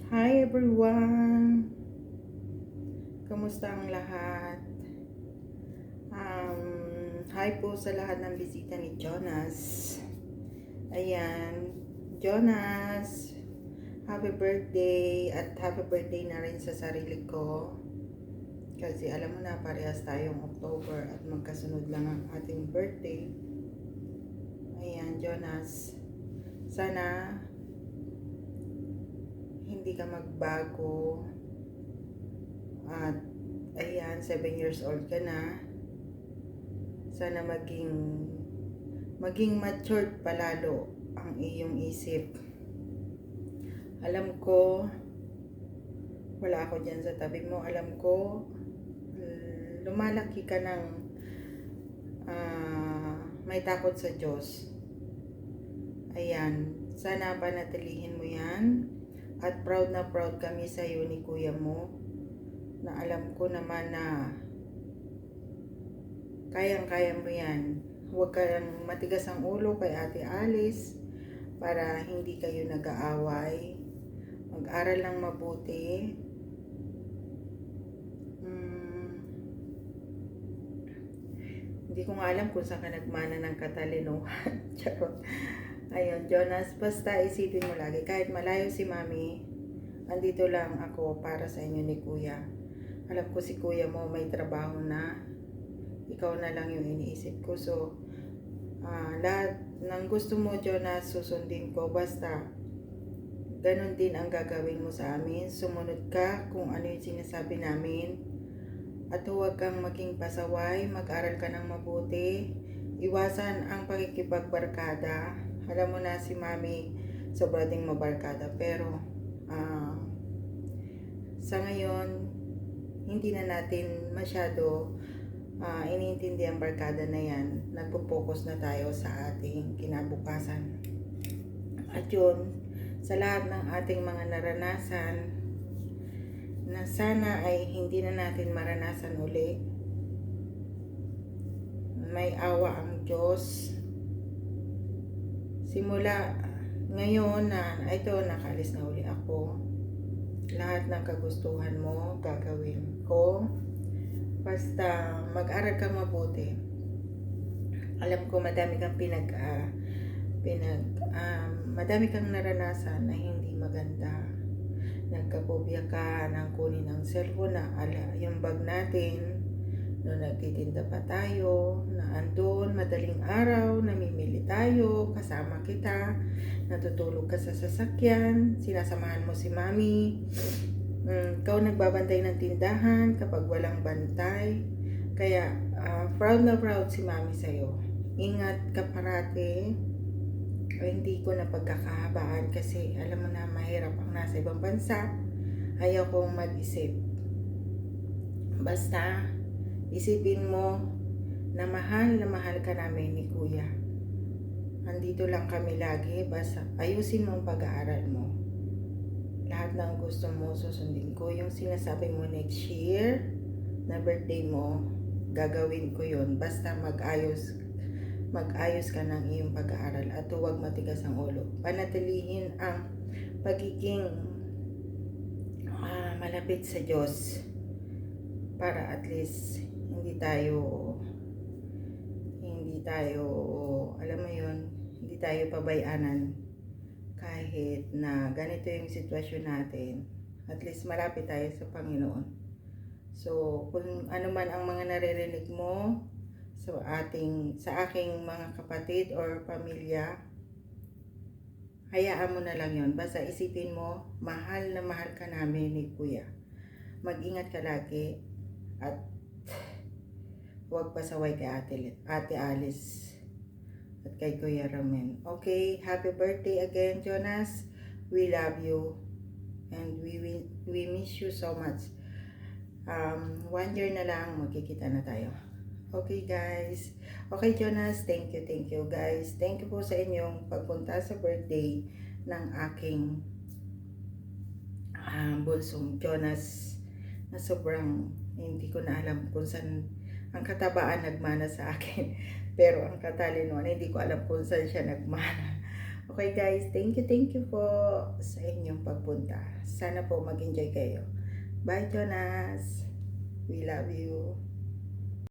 Hi everyone! Kamusta ang lahat? Hi po sa lahat ng bisita ni Jonas. Ayan, Jonas, happy birthday at happy birthday na rin sa sarili ko. Kasi alam mo na, parehas tayong October at magkasunod lang ang ating birthday. Ayan, Jonas, sana hindi ka magbago at ayan, 7 years old ka na. Sana maging matured palalo ang iyong isip. Alam ko wala ako dyan sa tabi mo. Alam ko lumalaki ka ng may takot sa Diyos. Ayan, sana panatilihin mo yan. At proud na proud kami sa iyo ni kuya mo, na alam ko naman na kayang-kaya mo yan. Huwag kang matigas ang ulo kay Ate Alice para hindi kayo nag-aaway. Mag-aral lang mabuti. Hindi ko nga alam kung saan ka nagmana ng katalinuhan. Charot. Ayun, Jonas, basta isipin mo lagi, kahit malayo si Mami, andito lang ako para sa inyo ni Kuya. Alam ko si Kuya mo may trabaho na, ikaw na lang yung iniisip ko. So, lahat ng gusto mo, Jonas, susundin ko. Basta, ganun din ang gagawin mo sa amin. Sumunod ka kung ano yung sinasabi namin. At huwag kang maging pasaway, mag-aral ka ng mabuti. Iwasan ang pakikipagbarkada. Alam mo na si Mami, sobra ding mabarkada. Pero, sa ngayon, hindi na natin masyado iniintindi ang barkada na yan. Nagpo-focus na tayo sa ating kinabukasan. At yun, sa lahat ng ating mga naranasan, na sana ay hindi na natin maranasan uli. May awa ang Diyos. Simula ngayon na ito, nakalis na uli ako. Lahat ng kagustuhan mo, gagawin ko. Basta mag-aral ka mabuti. Alam ko madami kang madami kang naranasan na hindi maganda. Nagkapobya ka ng kunin ng cellphone na yung bag natin. Noong nagtitinda pa tayo, na andun, madaling araw, namimili tayo, kasama kita, natutulog ka sa sasakyan, sinasamahan mo si Mami, ikaw nagbabantay ng tindahan kapag walang bantay. Kaya, proud na proud si Mami sa'yo. Ingat ka parati. Hindi ko na pagkakahabaan kasi alam mo na mahirap ang nasa ibang bansa. Ayaw kong mag-isip. Basta, isipin mo na mahal ka namin ni Kuya. Andito lang kami lagi. Basta ayusin mo ang pag-aaral mo. Lahat ng gusto mo susundin ko. Yung sinasabi mo next year na birthday mo, gagawin ko yun. Basta mag-ayos ka ng iyong pag-aaral at huwag matigas ang ulo. Panatilihin ang pagiging malapit sa Diyos para at least hindi tayo alam mo yun, hindi tayo pabayanan kahit na ganito yung sitwasyon natin. At least malapit tayo sa Panginoon. So kung ano man ang mga naririnig mo sa aking mga kapatid or pamilya, hayaan mo na lang yon. Basta isipin mo, mahal na mahal ka namin ni Kuya. Mag-ingat ka lagi at huwag pasaway kay Ate Alice at kay Kuya Ramen. Okay, happy birthday again, Jonas. We love you and we miss you so much. 1 year na lang, magkikita na tayo. Okay guys. Okay Jonas, thank you guys. Thank you po sa inyong pagpunta sa birthday ng aking bunsong Jonas, na sobrang hindi ko na alam kung saan ang katabaan nagmana sa akin. Pero ang katalinuhan, hindi ko alam kung saan siya nagmana. Okay. Okay guys, thank you po sa inyong pagpunta. Sana po mag-enjoy kayo. Bye Jonas! We love you.